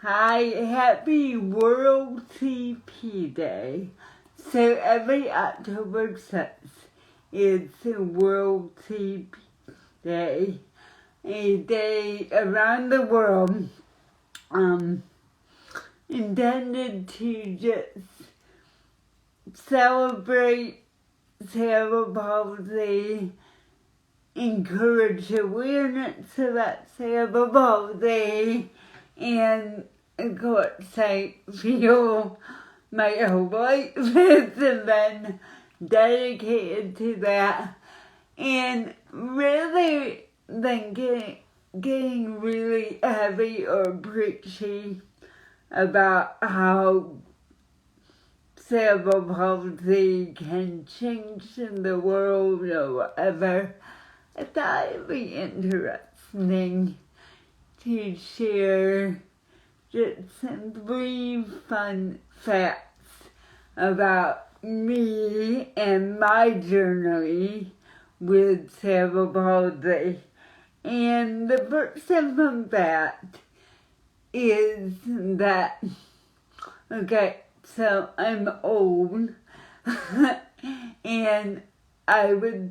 Hi, happy World CP Day. So every October 6th is World CP Day, a day around the world intended to just celebrate cerebral palsy, encourage awareness about cerebral palsy, and of course I feel my whole life has been dedicated to that, and really then getting really heavy or preachy about how cerebral palsy can change the world or whatever. I thought it'd be interesting to share just some 3 fun facts about me and my journey with cerebral palsy. And the first fun fact is that, okay, so I'm old, and I was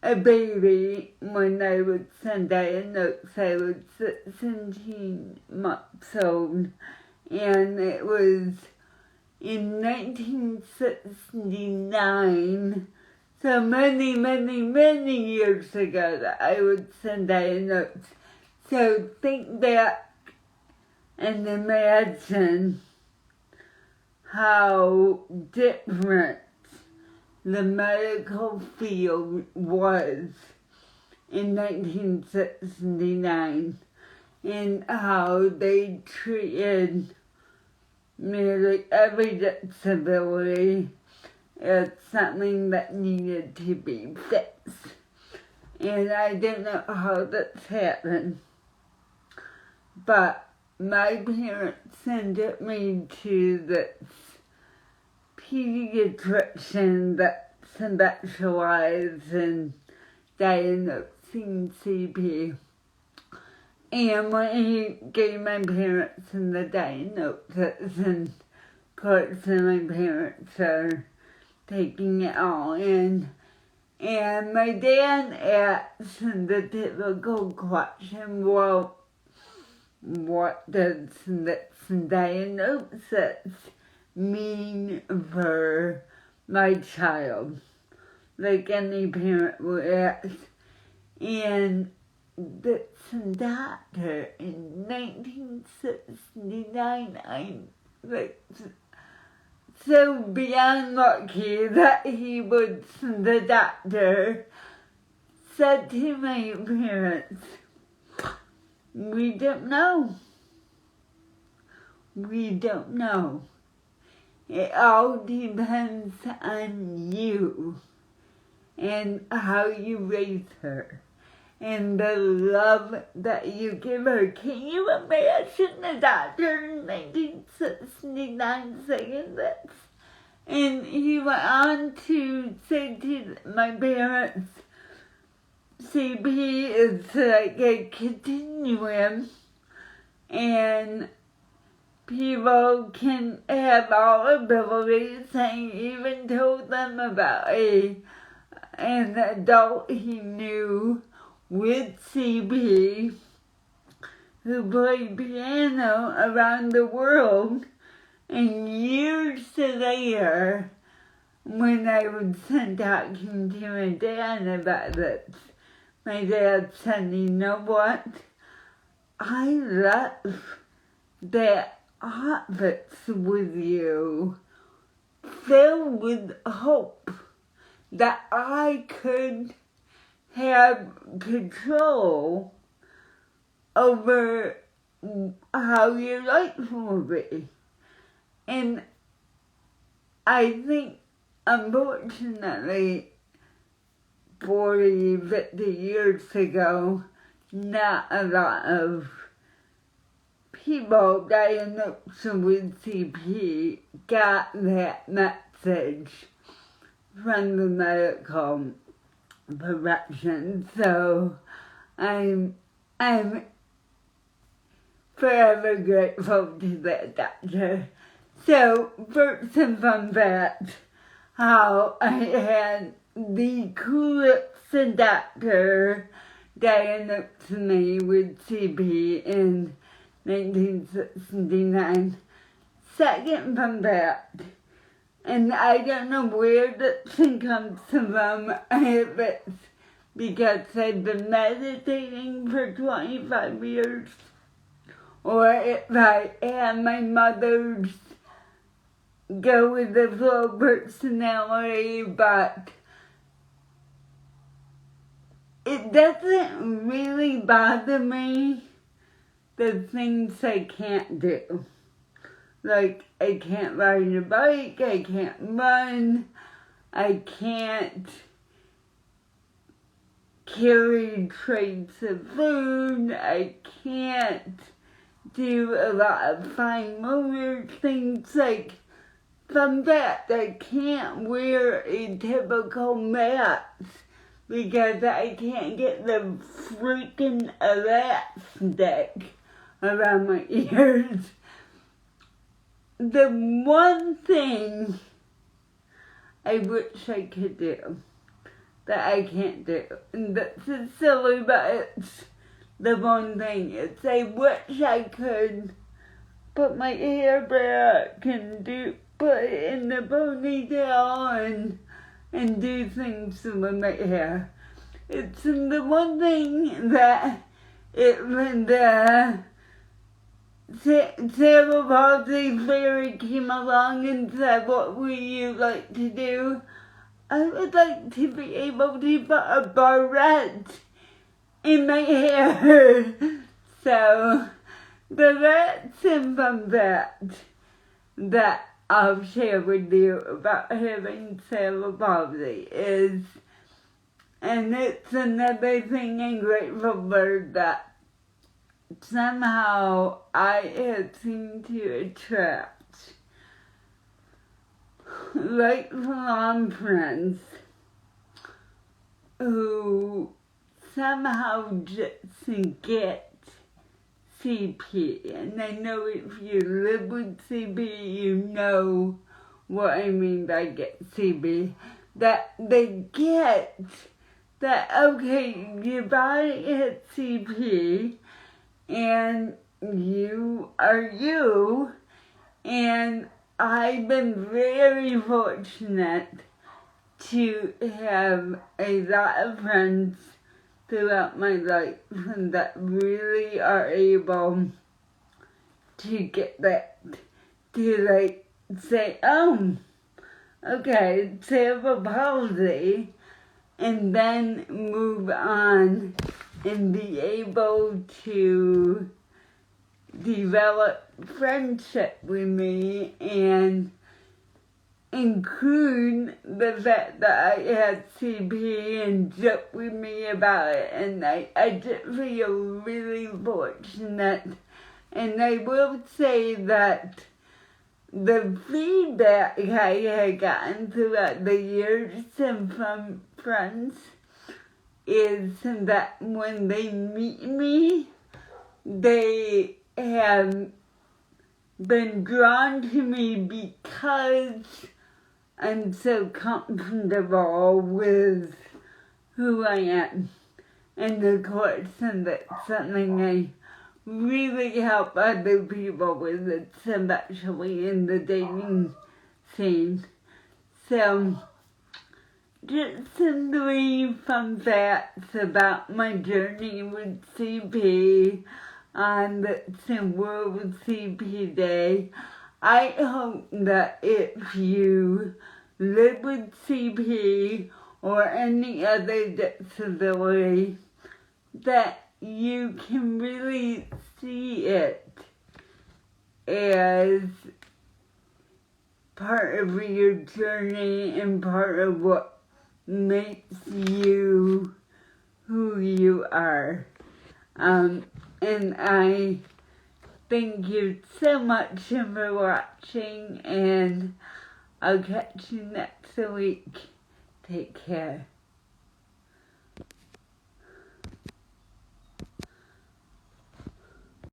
a baby when I was diagnosed. I was 17 months old, and it was in 1969, so many years ago that I was diagnosed. So think back and imagine how different the medical field was in 1969 and how they treated nearly every disability as something that needed to be fixed. And I don't know how that happened, but my parents sent me to this pediatrician that specializes in diagnosing CP. And when he gave my parents the diagnosis, and of course my parents are taking it all in, and my dad asked the typical question, well, what does this diagnosis mean for my child? Like any parent would ask. And this doctor in 1969, I'm like so beyond lucky that he was the doctor, said to my parents, we don't know. We don't know. It all depends on you and how you raise her and the love that you give her. Can you imagine the doctor in 1969 saying this? And he went on to say to my parents, CP is like a continuum, and people can have all abilities. I even told them about an adult he knew with CP who played piano around the world, and years later, when I was talking to my dad about this, my dad said, you know what? I love that office with you, filled with hope that I could have control over how your life will be. And I think, unfortunately, 40, 50 years ago, not a lot of people diagnosed with CP got that message from the medical profession. So I'm forever grateful to that doctor. So, first and fun fact, how I had the coolest doctor diagnosed me with CP in 1969. Second fun fact, and I don't know where this thing comes from, if it's because I've been meditating for 25 years, or if I am my mother's go with the flow personality, but it doesn't really bother me, the things I can't do. Like, I can't ride a bike, I can't run, I can't carry trays of food, I can't do a lot of fine motor things. Like, fun fact, I can't wear a typical mask because I can't get the freaking elastic around my ears. The one thing I wish I could do that I can't do, and this is silly, but it's the one thing, is I wish I could put my hair back and put it in the ponytail and do things with my hair. It's the one thing that when the cerebral palsy fairy came along and said, what would you like to do? I would like to be able to put a barrette in my hair. So, that's a fun fact that I'll share with you about having cerebral palsy is, and it's another thing I'm grateful for, that somehow I have seemed to attract lifelong friends who somehow just get CP. And I know if you live with CP, you know what I mean by get CP. That they get that, okay, your body has CP, and you are you, and I've been very fortunate to have a lot of friends throughout my life that really are able to get that, to like say, oh, okay, cerebral palsy, and then move on and be able to develop friendship with me and include the fact that I had CP and joke with me about it. And I just feel really fortunate. And I will say that the feedback I had gotten throughout the years from friends is that when they meet me, they have been drawn to me because I'm so comfortable with who I am. And of course, and that's something I really help other people with, especially in the dating scene. So, just some 3 fun facts about my journey with CP on the World CP Day. I hope that if you live with CP or any other disability, that you can really see it as part of your journey and part of what makes you who you are. And I thank you so much for watching, and I'll catch you next week. Take care.